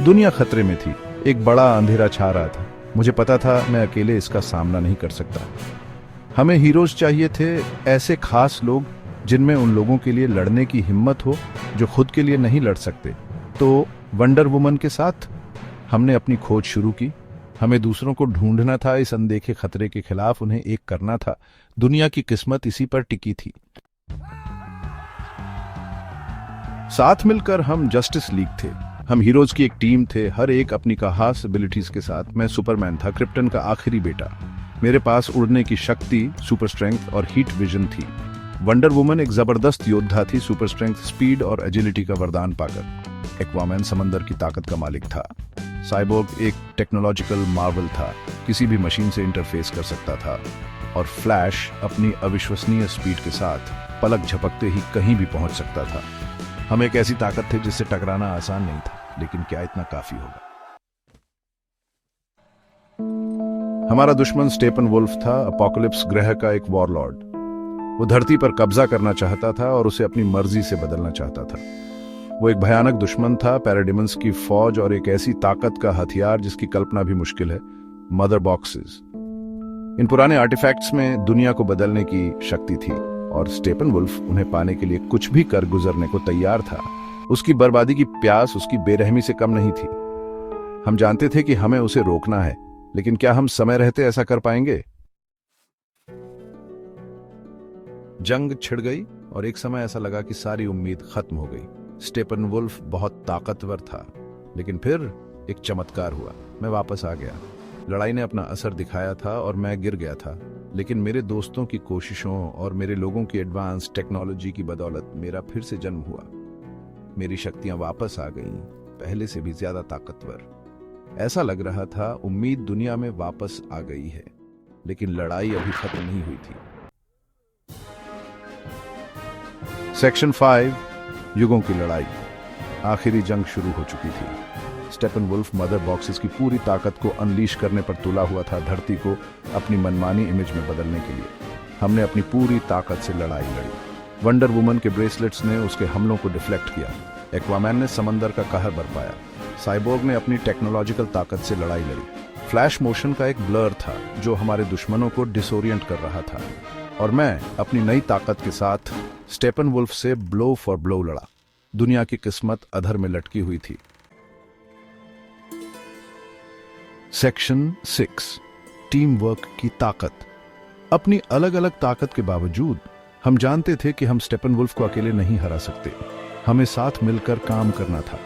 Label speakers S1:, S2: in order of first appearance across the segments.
S1: दुनिया खतरे में थी। एक बड़ा अंधेरा छा रहा था। मुझे पता था मैं अकेले इसका सामना नहीं कर सकता। हमें हीरोज चाहिए थे, ऐसे खास लोग जिनमें उन लोगों के लिए लड़ने की हिम्मत हो जो खुद के लिए नहीं लड़ सकते। तो वंडर वुमन के साथ हमने अपनी खोज शुरू की। हमें दूसरों को ढूंढना था, इस अनदेखे खतरे के खिलाफ उन्हें एक करना था। दुनिया की किस्मत इसी पर टिकी थी। साथ मिलकर हम जस्टिस लीग थे। हम हीरोज की एक टीम थे, हर एक अपनी खास एबिलिटीज के साथ। मैं सुपरमैन था, क्रिप्टन का आखिरी बेटा। मेरे पास उड़ने की शक्ति, सुपर स्ट्रेंथ और हीट विजन थी। वंडर वुमन एक जबरदस्त योद्धा थी, सुपर स्ट्रेंथ, स्पीड और एजिलिटी का वरदान पाकर। एक्वामैन समंदर की ताकत का मालिक था। साइबोर्ग एक टेक्नोलॉजिकल मार्वल था, किसी भी मशीन से इंटरफेस कर सकता था। और फ्लैश अपनी अविश्वसनीय स्पीड के साथ पलक झपकते ही कहीं भी पहुंच सकता था। हम एक ऐसी ताकत थे जिससे टकराना आसान नहीं था, लेकिन क्या इतना काफी होगा? हमारा दुश्मन स्टेपन वुल्फ था, अपोकलिप्स ग्रह का एक वॉरलॉर्ड। वो धरती पर कब्जा करना चाहता था और उसे अपनी मर्जी से बदलना चाहता था। वो एक भयानक दुश्मन था, पैराडिमंस की फौज और एक ऐसी ताकत का हथियार जिसकी कल्पना भी मुश्किल है, मदर बॉक्सेस। इन पुराने आर्टिफैक्ट्स में दुनिया को बदलने की शक्ति थी और स्टेपन वुल्फ उन्हें पाने के लिए कुछ भी कर गुजरने को तैयार था। उसकी बर्बादी की प्यास उसकी बेरहमी से कम नहीं थी। हम जानते थे कि हमें उसे रोकना है, लेकिन क्या हम समय रहते ऐसा कर पाएंगे? जंग छिड़ गई और एक समय ऐसा लगा कि सारी उम्मीद खत्म हो गई। स्टेपन वुल्फ बहुत ताकतवर था, लेकिन फिर एक चमत्कार हुआ। मैं वापस आ गया। लड़ाई ने अपना असर दिखाया था और मैं गिर गया था, लेकिन मेरे दोस्तों की कोशिशों और मेरे लोगों की एडवांस टेक्नोलॉजी की बदौलत मेरा फिर से जन्म हुआ। मेरी शक्तियां वापस आ गईं, पहले से भी ज्यादा ताकतवर। ऐसा लग रहा था उम्मीद दुनिया में वापस आ गई है, लेकिन लड़ाई अभी खत्म नहीं हुई थी। सेक्शन 5, युगों की लड़ाई। आखिरी जंग शुरू हो चुकी थी। स्टेपन वुल्फ मदर बॉक्सेस की पूरी ताकत को अनलीश करने पर तुला हुआ था, धरती को अपनी मनमानी इमेज में बदलने के लिए। हमने अपनी पूरी ताकत से लड़ाई लड़ी। वंडर वुमन के ब्रेसलेट्स ने उसके हमलों को डिफ्लेक्ट किया। एक्वामैन ने समंदर का कहर बरपाया। साइबोर्ग ने अपनी टेक्नोलॉजिकल ताकत से लड़ाई लड़ी। फ्लैश मोशन का एक ब्लर था जो हमारे दुश्मनों को डिसोरिएंट कर रहा था, और मैं अपनी नई ताकत के साथ स्टेपन वुल्फ से ब्लो फॉर ब्लो लड़ा। दुनिया की किस्मत अधर में लटकी हुई थी। सेक्शन 6, टीम वर्क की ताकत। अपनी अलग अलग ताकत के बावजूद हम जानते थे कि हम स्टेपन वुल्फ को अकेले नहीं हरा सकते। हमें साथ मिलकर काम करना था,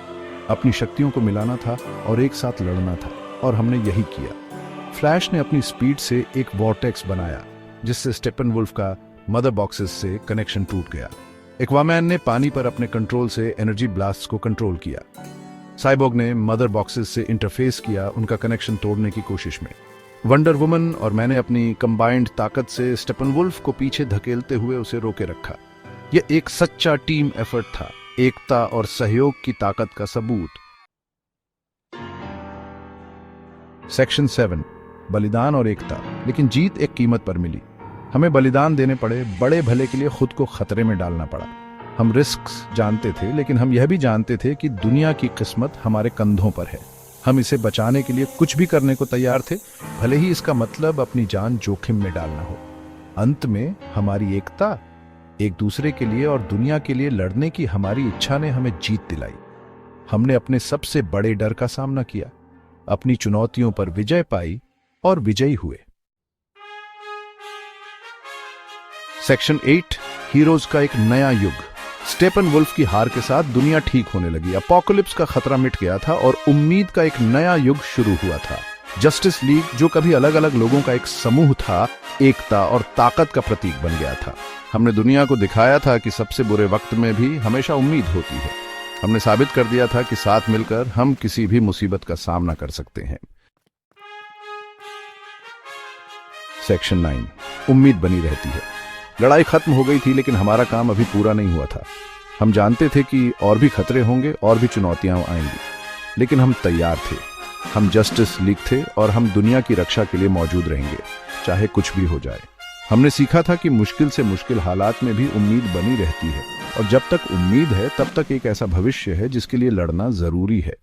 S1: अपनी शक्तियों को मिलाना था और एक साथ लड़ना था, और हमने यही किया। फ्लैश ने अपनी स्पीड से एक वॉर्टेक्स बनाया जिससे स्टेपन वुल्फ का मदर बॉक्सेस से कनेक्शन टूट गया। एक्वामैन ने पानी पर अपने कंट्रोल से एनर्जी ब्लास्ट को कंट्रोल किया। साइबोर्ग ने मदर बॉक्सेस से इंटरफेस किया, उनका कनेक्शन तोड़ने की कोशिश में। वंडर वुमन और मैंने अपनी कंबाइंड ताकत से स्टेपन वुल्फ को पीछे धकेलते हुए उसे रोके रखा। यह एक सच्चा टीम एफर्ट था, एकता और सहयोग की ताकत का सबूत। सेक्शन 7, बलिदान और एकता। लेकिन जीत एक कीमत पर मिली। हमें बलिदान देने पड़े, बड़े भले के लिए खुद को खतरे में डालना पड़ा। हम रिस्क्स जानते थे, लेकिन हम यह भी जानते थे कि दुनिया की किस्मत हमारे कंधों पर है। हम इसे बचाने के लिए कुछ भी करने को तैयार थे, भले ही इसका मतलब अपनी जान जोखिम में डालना हो। अंत में हमारी एकता, एक दूसरे के लिए और दुनिया के लिए लड़ने की हमारी इच्छा ने हमें जीत दिलाई। हमने अपने सबसे बड़े डर का सामना किया, अपनी चुनौतियों पर विजय पाई और विजयी हुए। सेक्शन 8, हीरोज का एक नया युग। स्टेपन वुल्फ की हार के साथ दुनिया ठीक होने लगी। अपोकलिप्स का खतरा मिट गया था और उम्मीद का एक नया युग शुरू हुआ था। जस्टिस लीग, जो कभी अलग अलग लोगों का एक समूह था, एकता और ताकत का प्रतीक बन गया था। हमने दुनिया को दिखाया था कि सबसे बुरे वक्त में भी हमेशा उम्मीद होती है। हमने साबित कर दिया था कि साथ मिलकर हम किसी भी मुसीबत का सामना कर सकते हैं। सेक्शन 9, उम्मीद बनी रहती है। लड़ाई खत्म हो गई थी, लेकिन हमारा काम अभी पूरा नहीं हुआ था। हम जानते थे कि और भी खतरे होंगे और भी चुनौतियां आएंगी, लेकिन हम तैयार थे। हम जस्टिस लीग थे और हम दुनिया की रक्षा के लिए मौजूद रहेंगे, चाहे कुछ भी हो जाए। हमने सीखा था कि मुश्किल से मुश्किल हालात में भी उम्मीद बनी रहती है, और जब तक उम्मीद है तब तक एक ऐसा भविष्य है जिसके लिए लड़ना जरूरी है।